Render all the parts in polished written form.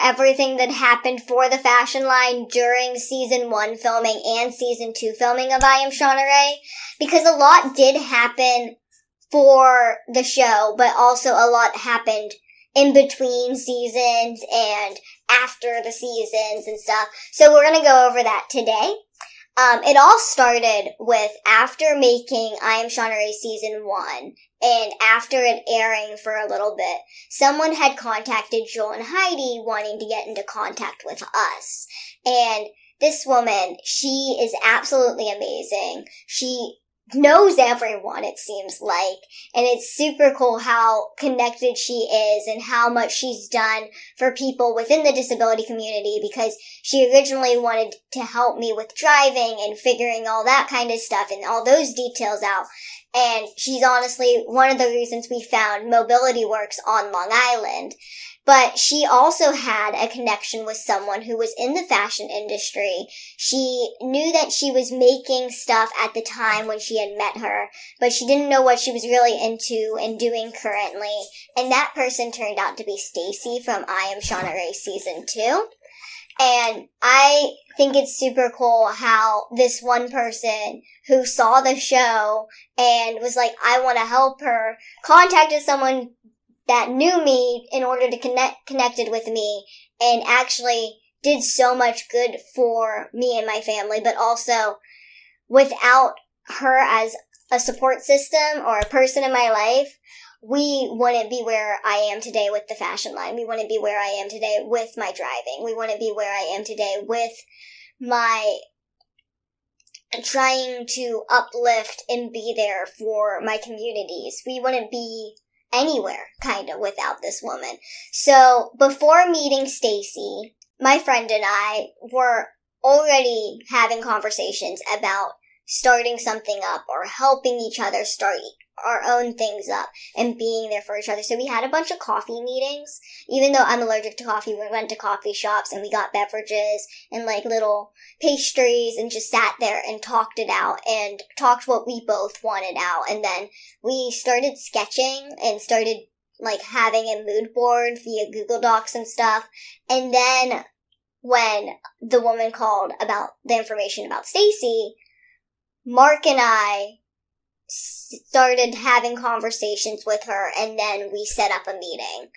everything that happened for the fashion line during season 1 filming and season 2 filming of I Am Shauna Rae, because a lot did happen for the show, but also a lot happened in between seasons and after the seasons and stuff. So we're going to go over that today. It all started with after making I Am Shauna Rae season 1, and after it airing for a little bit, someone had contacted Joel and Heidi wanting to get into contact with us. And this woman, she is absolutely amazing. She knows everyone, it seems like, and it's super cool how connected she is and how much she's done for people within the disability community, because she originally wanted to help me with driving and figuring all that kind of stuff and all those details out. And she's honestly one of the reasons we found Mobility Works on Long Island. But she also had a connection with someone who was in the fashion industry. She knew that she was making stuff at the time when she had met her, but she didn't know what she was really into and doing currently. And that person turned out to be Stacy from I Am Shauna Rae season 2. And I think it's super cool how this one person who saw the show and was like, I want to help her, contacted someone that knew me in order to connected with me, and actually did so much good for me and my family, but also without her as a support system or a person in my life, we wouldn't be where I am today with the fashion line. We wouldn't be where I am today with my driving. We wouldn't be where I am today with my trying to uplift and be there for my communities. We wouldn't be anywhere, kind of, without this woman. So, before meeting Stacy, my friend and I were already having conversations about starting something up or helping each other start our own things up and being there for each other. So we had a bunch of coffee meetings. Even though I'm allergic to coffee, we went to coffee shops and we got beverages and like little pastries and just sat there and talked it out and talked what we both wanted out. And then we started sketching and started like having a mood board via Google Docs and stuff. And then when the woman called about the information about Stacy, Mark and I started having conversations with her, and then we set up a meeting.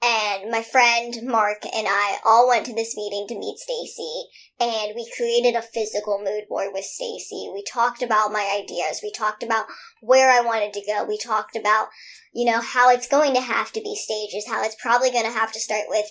And my friend Mark and I all went to this meeting to meet Stacy, and we created a physical mood board with Stacy. We talked about my ideas. We talked about where I wanted to go. We talked about, how it's going to have to be stages, how it's probably going to have to start with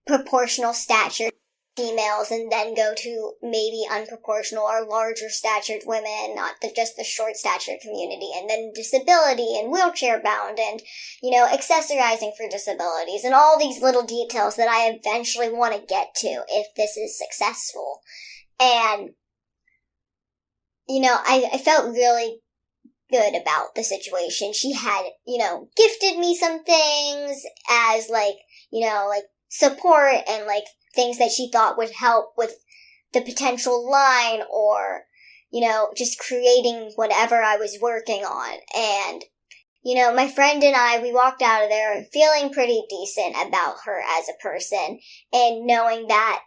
proportional stature females and then go to maybe unproportional or larger statured women, not just the short statured community, and then disability and wheelchair bound and, accessorizing for disabilities and all these little details that I eventually want to get to if this is successful. And, I felt really good about the situation. She had, gifted me some things as support and things that she thought would help with the potential line or, just creating whatever I was working on. And, my friend and I, we walked out of there feeling pretty decent about her as a person and knowing that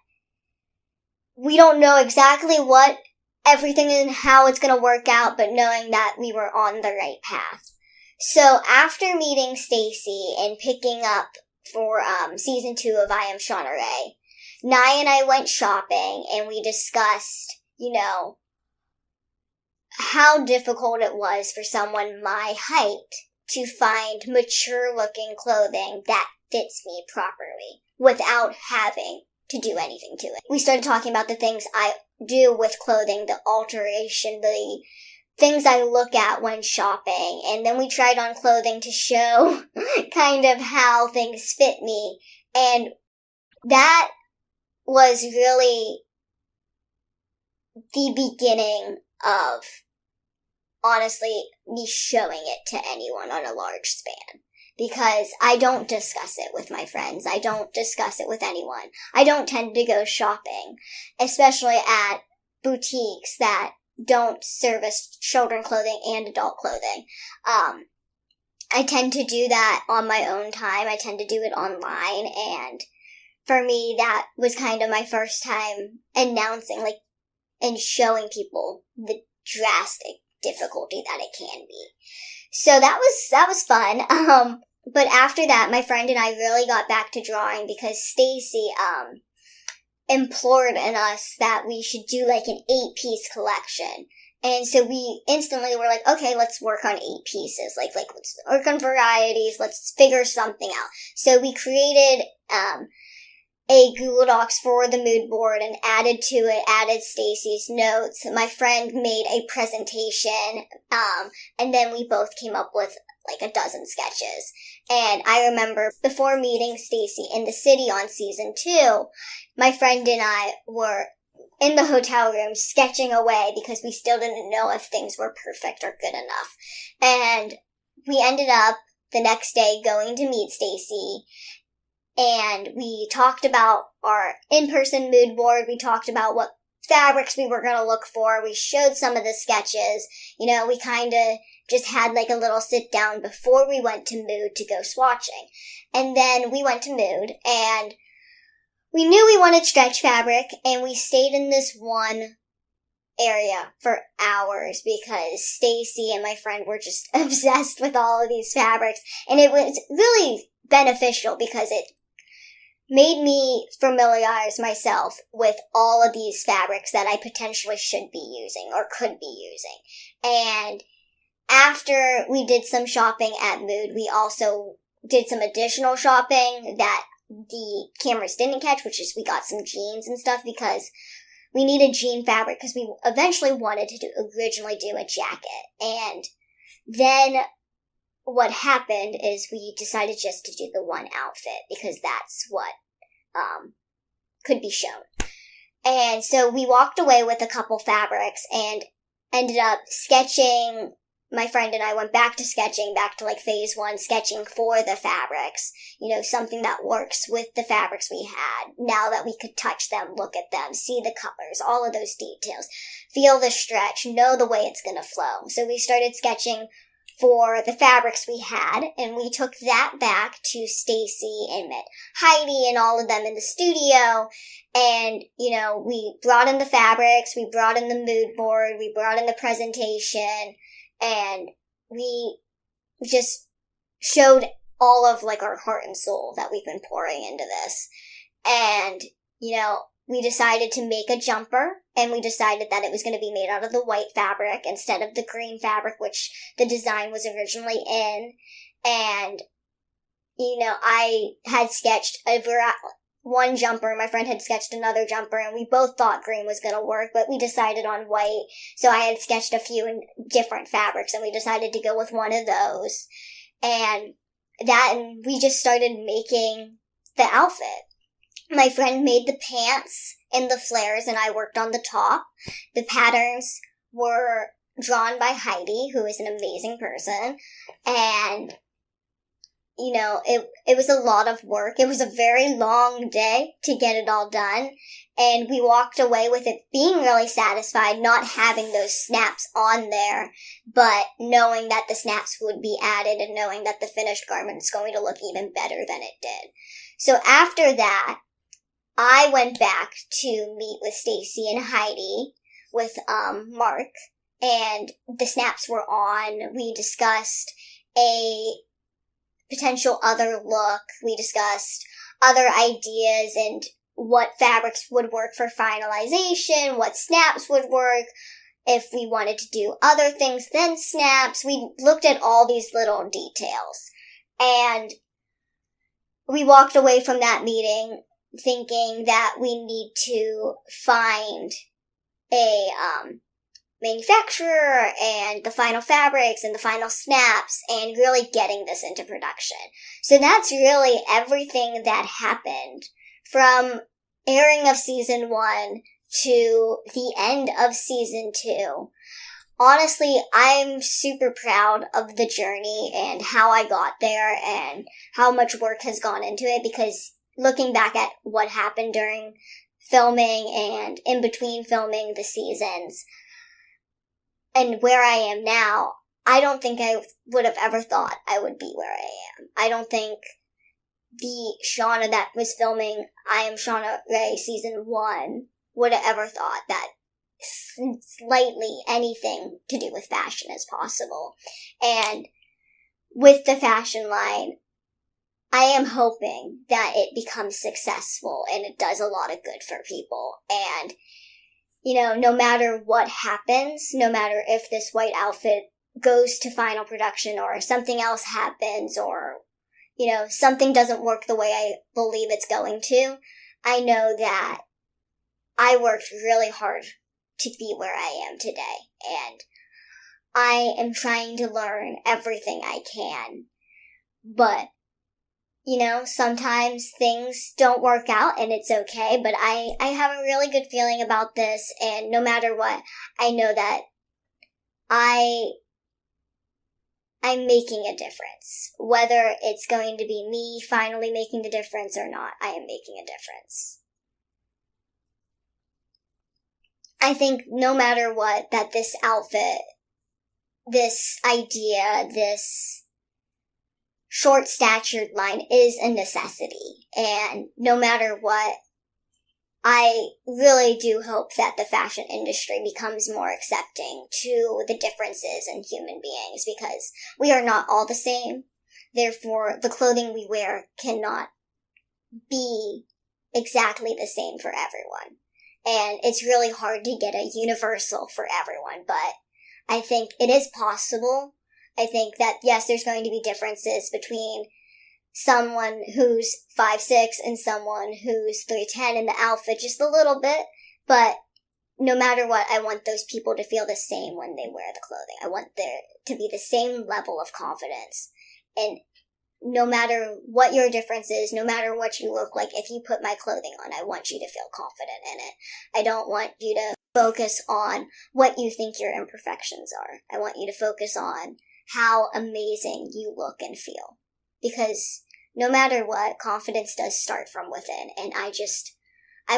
we don't know exactly what everything and how it's going to work out, but knowing that we were on the right path. So after meeting Stacy and picking up for season 2 of I Am Shauna Rae, Nye and I went shopping and we discussed, how difficult it was for someone my height to find mature-looking clothing that fits me properly without having to do anything to it. We started talking about the things I do with clothing, the alteration, the things I look at when shopping, and then we tried on clothing to show kind of how things fit me, and that was really the beginning of, honestly, me showing it to anyone on a large span. Because I don't discuss it with my friends. I don't discuss it with anyone. I don't tend to go shopping, especially at boutiques that don't service children clothing and adult clothing. I tend to do that on my own time. I tend to do it online and for me, that was kind of my first time announcing, like, and showing people the drastic difficulty that it can be. So that was fun. But after that, my friend and I really got back to drawing because Stacy, implored in us that we should do like an 8-piece collection. And so we instantly were like, okay, let's work on 8 pieces. Like let's work on varieties. Let's figure something out. So we created, a Google Docs for the mood board and added Stacy's notes. My friend made a presentation, and then we both came up with like a dozen sketches. And I remember before meeting Stacy in the city on season 2, my friend and I were in the hotel room sketching away because we still didn't know if things were perfect or good enough. And we ended up the next day going to meet Stacy, and we talked about our in-person mood board. We talked about what fabrics we were going to look for. We showed some of the sketches. You know, we kind of just had like a little sit down before we went to mood to go swatching. And then we went to mood, and we knew we wanted stretch fabric, and we stayed in this one area for hours because Stacy and my friend were just obsessed with all of these fabrics. And it was really beneficial because it made me familiarize myself with all of these fabrics that I potentially should be using or could be using. And after we did some shopping at Mood, we also did some additional shopping that the cameras didn't catch, which is we got some jeans and stuff because we needed jean fabric because we eventually wanted to originally do a jacket. And then what happened is we decided just to do the one outfit because that's what could be shown. And so we walked away with a couple fabrics and ended up sketching. My friend and I went back to sketching, back to like phase 1, sketching for the fabrics. You know, something that works with the fabrics we had. Now that we could touch them, look at them, see the colors, all of those details, feel the stretch, know the way it's gonna flow. So we started sketching for the fabrics we had, and we took that back to Stacy and met Heidi and all of them in the studio. And, you know, we brought in the fabrics, we brought in the mood board, we brought in the presentation, and we just showed all of like our heart and soul that we've been pouring into this. And, you know, we decided to make a jumper, and we decided that it was going to be made out of the white fabric instead of the green fabric, which the design was originally in. And, you know, I had sketched one jumper, my friend had sketched another jumper, and we both thought green was going to work, but we decided on white. So I had sketched a few in different fabrics, and we decided to go with one of those. And we just started making the outfit. My friend made the pants and the flares, and I worked on the top. The patterns were drawn by Heidi, who is an amazing person, and, you know, it was a lot of work. It was a very long day to get it all done, and we walked away with it being really satisfied, not having those snaps on there, but knowing that the snaps would be added and knowing that the finished garment is going to look even better than it did. So after that, I went back to meet with Stacy and Heidi with Mark, and the snaps were on. We discussed a potential other look. We discussed other ideas and what fabrics would work for finalization, what snaps would work, if we wanted to do other things than snaps. We looked at all these little details, and we walked away from that meeting thinking that we need to find a manufacturer and the final fabrics and the final snaps and really getting this into production. So that's really everything that happened from airing of season 1 to the end of season 2. Honestly, I'm super proud of the journey and how I got there and how much work has gone into it, because looking back at what happened during filming and in between filming the seasons and where I am now, I don't think I would have ever thought I would be where I am. I don't think the Shauna that was filming I Am Shauna Rae season 1 would have ever thought that slightly anything to do with fashion is possible. And with the fashion line, I am hoping that it becomes successful and it does a lot of good for people. And, no matter what happens, no matter if this white outfit goes to final production or something else happens or, something doesn't work the way I believe it's going to, I know that I worked really hard to be where I am today. And I am trying to learn everything I can. But, sometimes things don't work out and it's okay, but I have a really good feeling about this, and no matter what, I know that I'm making a difference. Whether it's going to be me finally making the difference or not, I am making a difference. I think no matter what, that this outfit, this idea, this short-statured line is a necessity. And no matter what, I really do hope that the fashion industry becomes more accepting to the differences in human beings, because we are not all the same. Therefore, the clothing we wear cannot be exactly the same for everyone. And it's really hard to get a universal for everyone, but I think it is possible. I think that, yes, there's going to be differences between someone who's 5'6" and someone who's 3'10" in the outfit, just a little bit, but no matter what, I want those people to feel the same when they wear the clothing. I want there to be the same level of confidence. And no matter what your difference is, no matter what you look like, if you put my clothing on, I want you to feel confident in it. I don't want you to focus on what you think your imperfections are. I want you to focus on how amazing you look and feel. Because no matter what, confidence does start from within, and I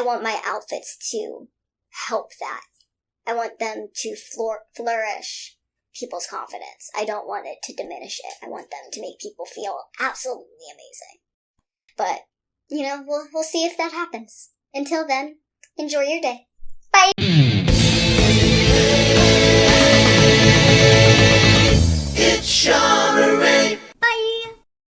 want my outfits to help that. I want them to flourish people's confidence. I don't want it to diminish it. I want them to make people feel absolutely amazing. But, we'll see if that happens. Until then, enjoy your day.